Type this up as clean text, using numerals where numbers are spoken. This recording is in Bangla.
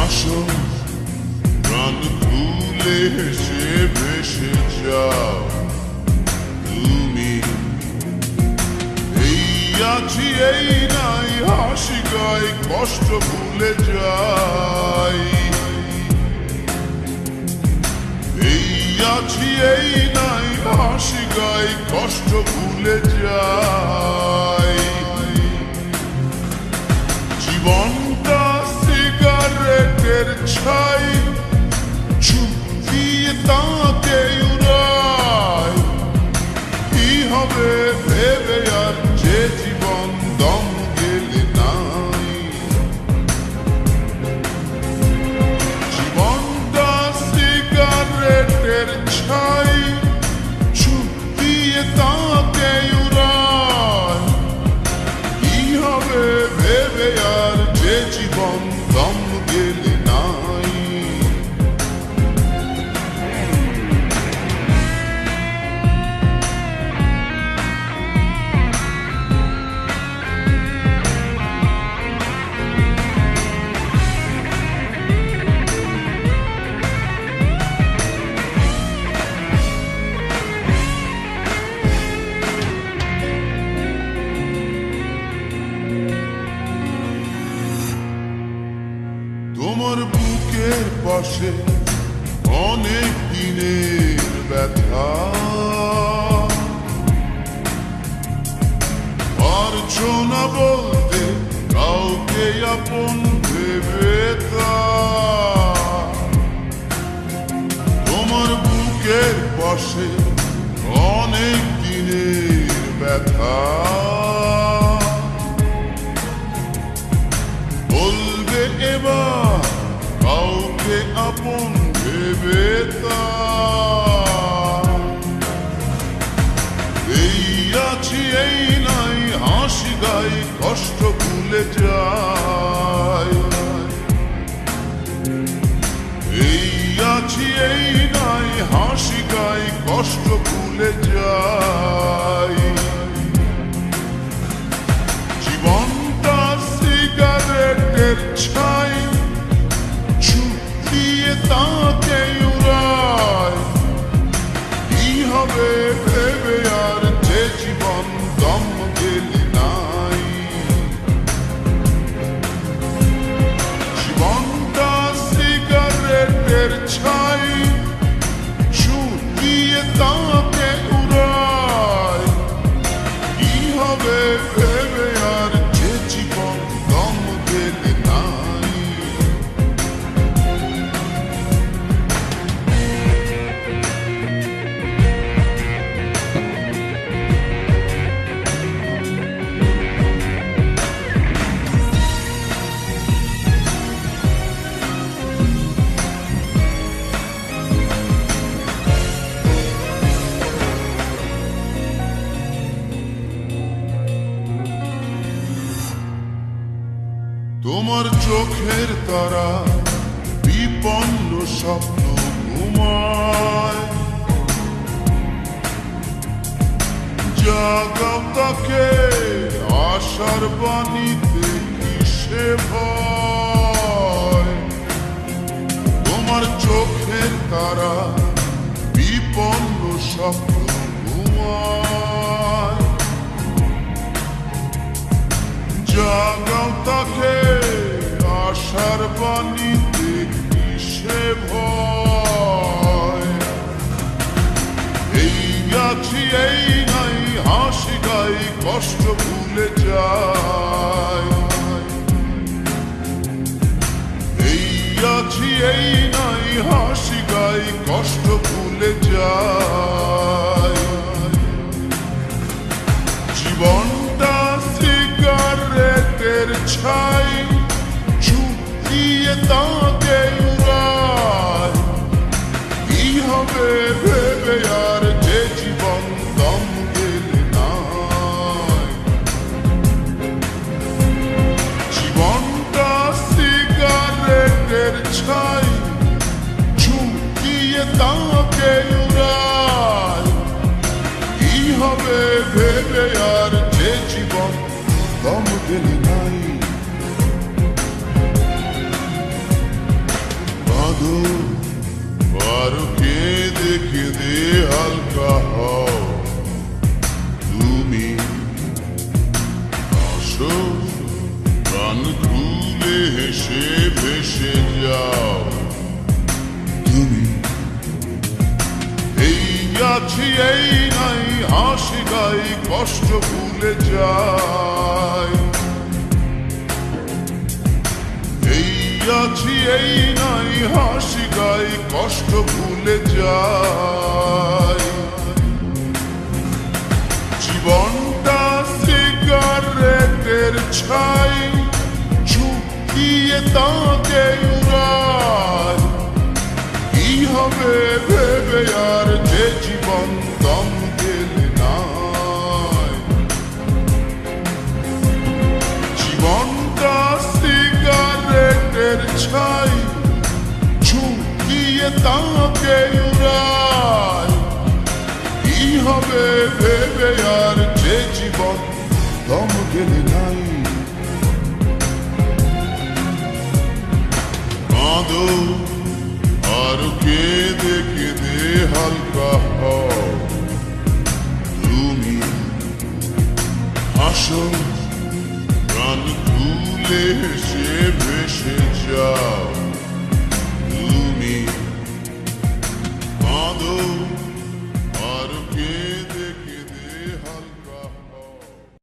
আসো প্রাণ খুলে হেসে ভেসে যাও তুমি। এই আছি এই নাই হাসি গাই কষ্ট ভুলে যাই। এই আছি এই নাই হাসি গাই কষ্ট ভুলে যাই। জীবনটা সিগারেটের ছাই চুপ দিয়ে তাকে উড়ায়। কি হবে ভেবে আর যে জীবন দম গেলে নাই। জীবনটা সিগারেটের ছাই চুপ দিয়ে তাকে উড়ায়। কি হবে ভেবে আর যে জীবন দম গেলে নাই। তোমার বুকের পাশে অনেক দিনের ব্যথা। পারছো না বলতে কাউকে আপন ভেবে তা। তোমার বুকের পাশে অনেক দিনের ব্যথা। বলবে এবার কাউকে আপন ভেবে তা। এই আছি এই নাই হাসি গাই কষ্ট ভুলে যাই। এই আছি এই নাই হাসি গাই কষ্ট ভুলে যাই। জীবনটা সিগারেটের ছাই চুপ দিয়ে তাকে উড়ায়। কি হবে ভেবে আর যে জীবন দম গেলে নাই। জীবনটা সিগারেটের ছাই চুপ দিয়ে তাকে উড়ায়। কি হবে ভেবে আর যে জীবন দম গেলে নাই। তোমার চোখের তারা বিপন্ন স্বপ্ন ঘুমায়। জাগাও তাকে আশার বাণীতে কিসে ভয়। তোমার চোখের তারা বিপন্ন স্বপ্ন ঘুমায়। জাগাও তাকে আশার বাণীতে কিসে ভয়। এই আছি এই নাই হাসি গাই কষ্ট ভুলে যাই। এই আছি এই নাই হাসি গাই কষ্ট ভুলে যাই। জীবনটা সিগারেটের ছাই চুপ দিয়ে তাকে উড়ায়। কি হবে ভেবে আর যে জীবন দম গেলে নাই। জীবনটা সিগারেটের ছাই চুপ দিয়ে তাকে উড়ায়। কি হবে ভেবে আর যে জীবন দম গেলে নাই। হেসে ভেসে যাও তুমি। এই আছি এই নাই হাসি গাই কষ্ট ভুলে যাই, এই আছি এই নাই হাসি গাই কষ্ট ভুলে যাই। জীবনটা সিগারেটের ছাই ঝুঁকিয়ে তাকে উড়ায়, কি হবে ভেবে আর যে জীবন দম গেলে নাই। জীবনটা সিগারেটের ছাই ঝুঁকিয়ে তাকে উড়ায়, কি হবে ভেবে আর যে জীবন দম গেলে নাই। কাঁদো আর কেঁদে কেঁদে হালকা হও তুমি, হাসো প্রাণ খুলে হেসে ভেসে যাও তুমি। কাঁদো